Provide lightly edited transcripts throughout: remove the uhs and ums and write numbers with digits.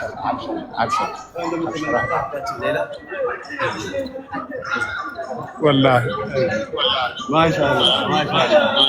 ابشر والله ما شاء الله ما شاء الله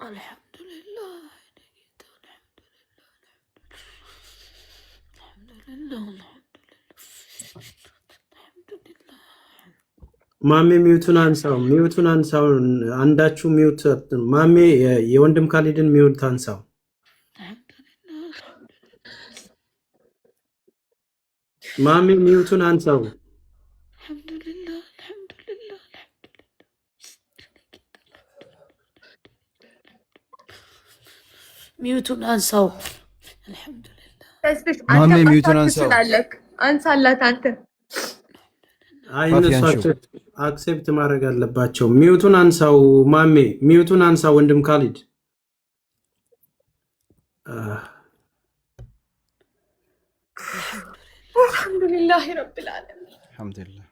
الحمد لله الحمد لله ማሜ ሚውቱን አንሳው አንዳችሁ ሚውት ማሜ የወንድም ካሊድን ሚውት አንሳው ማሜ ሚውቱን አንሳው ሚውቱን አንሳው ማሜ ሚውቱን አንሳው አንሳላት አንተ አይነሱ አክሴፕት ማድረግ አለባቸው ሚውቱን አንሳው ማሜ ሚውቱን አንሳው ወንድም ካሊድ አልሐምዱሊላህ ረብል ዓለሚን አልሐምዱሊላህ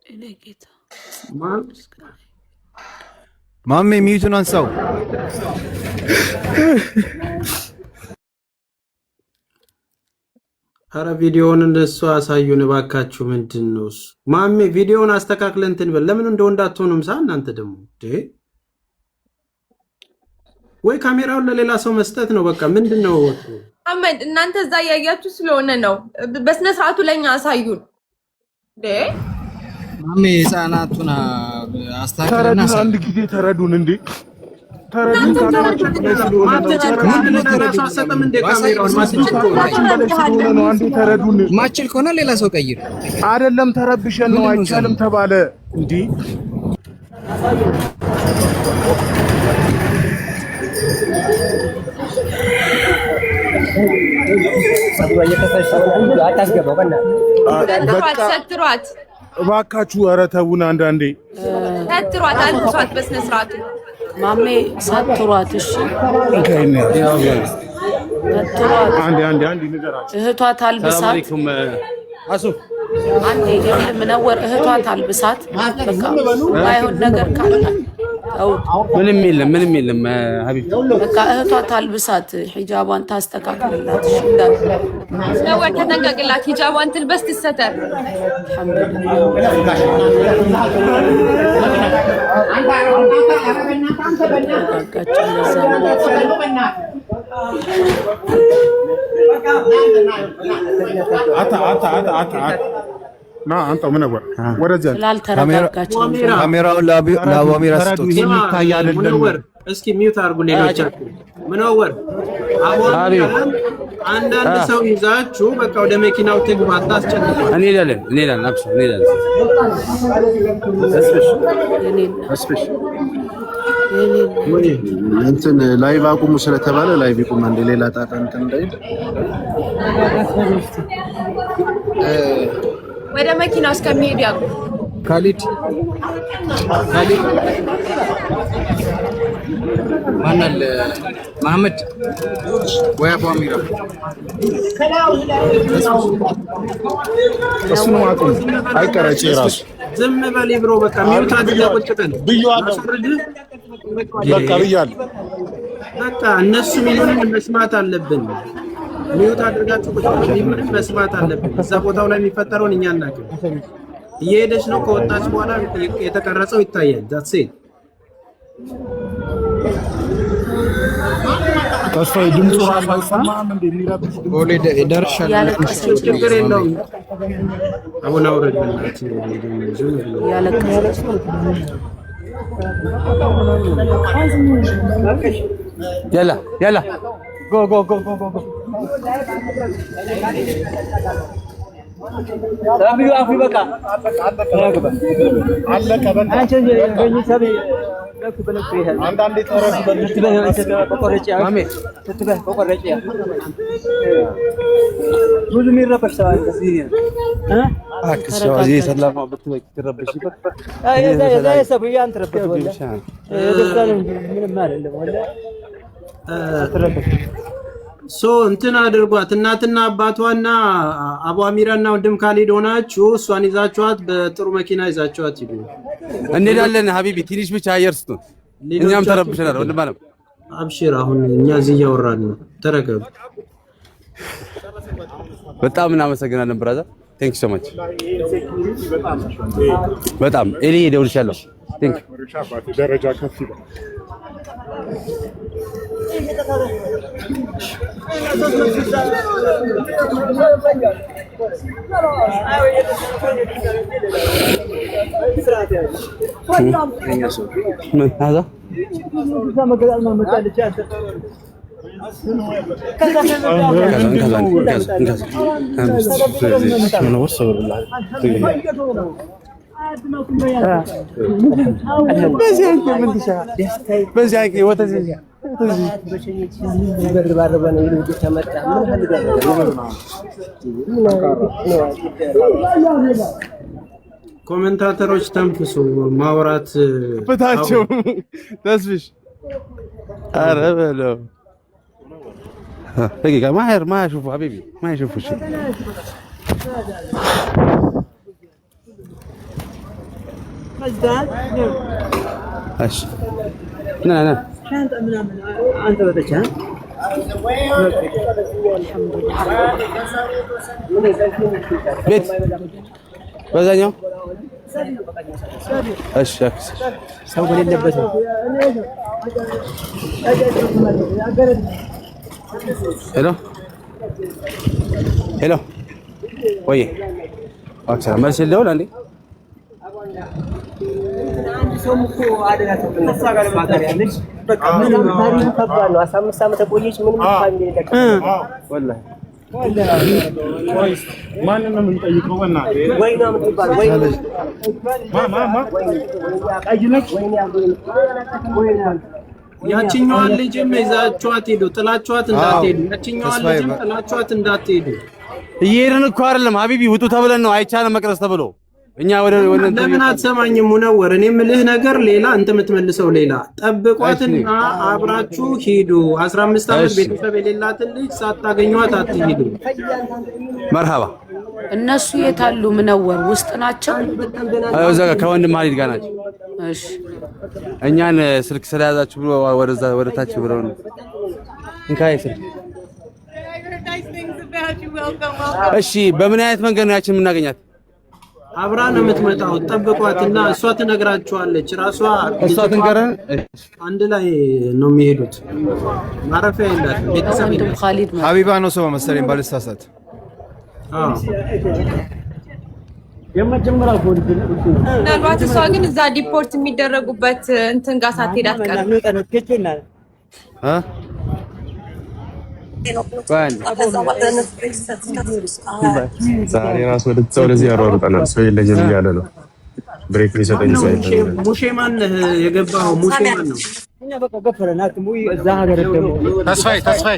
እኔ ጌታ ማሜ ሚውቱን አንሳው አረ ቪዲዮውን እንደሱ አሳዩን ባካችሁ ምንድነው ማሜ ቪዲዮውን አስተካክለን እንትን በል ለምን እንደወንድ አትሆኑም እናንተ ደግሞ ወይ ካሜራውን ለሌላ ሰው መስጠት ነው በቃ ምንድነው አመድ እናንተ እዛ ያያችሁ ስለሆነ ነው በስነ ስርዓቱ ለኛ አሳዩን ማሜ ህፃናቱን አስተካክለና አንድ ጊዜ ተረዱን እንዴ ማችል ከሆነ ሌላ ሰው ቀይር አይደለም ተረብሸን ነው አይቻልም ተባለ እንዴ ሰትሯት እባካችሁ ኧረ ተውን አንዳንዴ ሰትሯት አልብሷት በስነ ስርዓቱ ማሜ ሰትሯት እሺ አንዴ ንገራችሁ እህቷ ታልብሳት አለይኩም አሱ አንዴ ምነወር እህቷ ታልብሳት በቃ ባይሆን ነገር ካለ ምንም የለም ሀቢብ በቃ እህቷ ታልብሳት ሒጃቧን ታስተካክልላት እሺ እንዳት ነው ተጠንቀቅላት ሂጃቧን ትልበስ ትሰተር ና አንተ ምን ነበር ወደዚያ ካሜራውን ለአቧሚራ ስጡት የሚታይ አይደለም እስኪ ሚውት አድርጉ ሌሎቻችሁ ምንወር አቧሚራ አንዳንድ ሰው ይዛችሁ በቃ ወደ መኪናው ትግባ አታስጨንቁ እንሄዳለን አብሽር እንሄዳለን አስፈሽ እንትን ላይቭ አቁሙ ስለተባለ ላይቭ ይቁም አንዴ ሌላ ጣጣ እንትን እንዳይል ወደ መኪናው እስከሚሄድ ያቁ ካሊድ ማናል መሐመድ ወይ አቧሚራ እሱ ነው አቁም አይቀረጭ ራሱ ዝም በል ብሮ በቃ ሚውት አድርገህ ቁጭ በል ብያለሁ በቃ ብያለሁ በቃ እነሱ ምንም መስማት አለብን ሚውት አድርጋችሁ ቁጭ በል መስማት አለብን እዛ ቦታው ላይ የሚፈጠረውን እኛ እናውቃለን እየሄደች ነው ከወጣች በኋላ የተቀረጸው ይታያል that's it ተስፋዬ ድምፁ ራሱ አይሰማም እንደሚረብሽ ቦሌ ደርሻለሁ ያለቀሰች ችግር የለውም አሁን አውረድ ያለቀሰች يلا go ربي يعفو بك አለቀ በቃ አንቺ ገኝ ሰበ ለክ በለክ ይሄ አንዳንዴ ተረፍ በቆረጭ ብዙ የሚረበሽ ሰው አለ እዚህ አክሰው እዚህ ሰላም ብትበቅ ትረበሽ ይበቅ ያ ሰው ያን ትረበሽ ወላ የደዛን ምንም አይደለም ወላ ትረበሽ ሶ እንትን አድርጓት እናትና አባቷና አቧሚራና ወንድም ካሊድ ሆናችሁ እሷን ይዛችኋት በጥሩ መኪና ይዛችኋት ሂዱ እንሄዳለን ሀቢቢ ትንሽ ብቻ አየር ስጡን እኛም ተረብሸናል ወንድም አለም አብሽር አሁን እኛ እዚህ እያወራን ነው ተረጋጉ በጣም እናመሰግናለን ብራዘር ቴንክ ዩ ሶ ማች በጣም ኤሊ ደውልሻለሁ ቴንክ ዩ ደረጃ ከፍ ይበል ምን هذا ኮሜንታተሮች ተንፍሱ ማውራት በታቸው ተስፍሽ ኧረ በለው دقيقة ما يشوفوا حبيبي ما يشوفوا شيء ايش لا انت بدك بيت بزانيو ايش اكس سوق لي لبسه ሄሎ ወይ አክሰራ መልስ የለውም አንዴ አንድ ሰው እኮ አደጋ ተነሳ ጋር ማታሪያለሽ በቃ ምንም ታሪክ ከባድ ነው 15 ዓመት ቆየች ምንም ፋሚሊ ተከፈለ ወላሂ ማንን ነው የምንጠይቀው በእናትህ ወይና ምትባል ወይ ማ ቀይነች ወይና ያቺኛዋን ልጅም ይዛችኋት ሄዱ ጥላችኋት እንዳትሄዱ ያቺኛዋን ልጅም ጥላችኋት እንዳትሄዱ እየሄድን እኮ አይደለም ሀቢቢ ውጡ ተብለን ነው አይቻልም መቅረስ ተብሎ እኛ ወደ ለምን አትሰማኝም ሙነወር እኔ የምልህ ነገር ሌላ አንተ የምትመልሰው ሌላ ጠብቋትና አብራችሁ ሂዱ 15 ዓመት ቤተሰብ የሌላትን ልጅ ሳታገኟት አትሂዱ መርሃባ እነሱ የታሉ? ምነወር ውስጥ ናቸው። እዛ ጋር ከወንድም ሀሊድ ጋር ናቸው። እሺ እኛን ስልክ ስለያዛችሁ ብሎ ወደዛ ወደታች ብለው ነው እንካይ ስልክ። እሺ በምን አይነት መንገድ ነው ያችን የምናገኛት? አብራ ነው የምትመጣው። ጠብቋትና እሷ ትነግራችኋለች። እሷ ትንገረን። አንድ ላይ ነው የሚሄዱት። ማረፊያ የላትም። ቤተሰብ ኻሊድ ሀቢባ ነው ሰው መሰለኝ ባልሳሳት። ምናልባት እሷ ግን እዛ ዲፖርት የሚደረጉበት እንትን ጋር ሳትሄድ አትቀርም። ዛሬ ራሱ ወደዚህ ያሯሩጠናል። ሰው የለኝም እያለ ነው። ብሬክ ሊሰጠኝ ሰው የለም። ሙሼ ማን የገባው? ሙሼ ማን ነው? እኛ በቃ ገፈረናት ሙይ እዛ ሀገር ደግሞ ተስፋዬ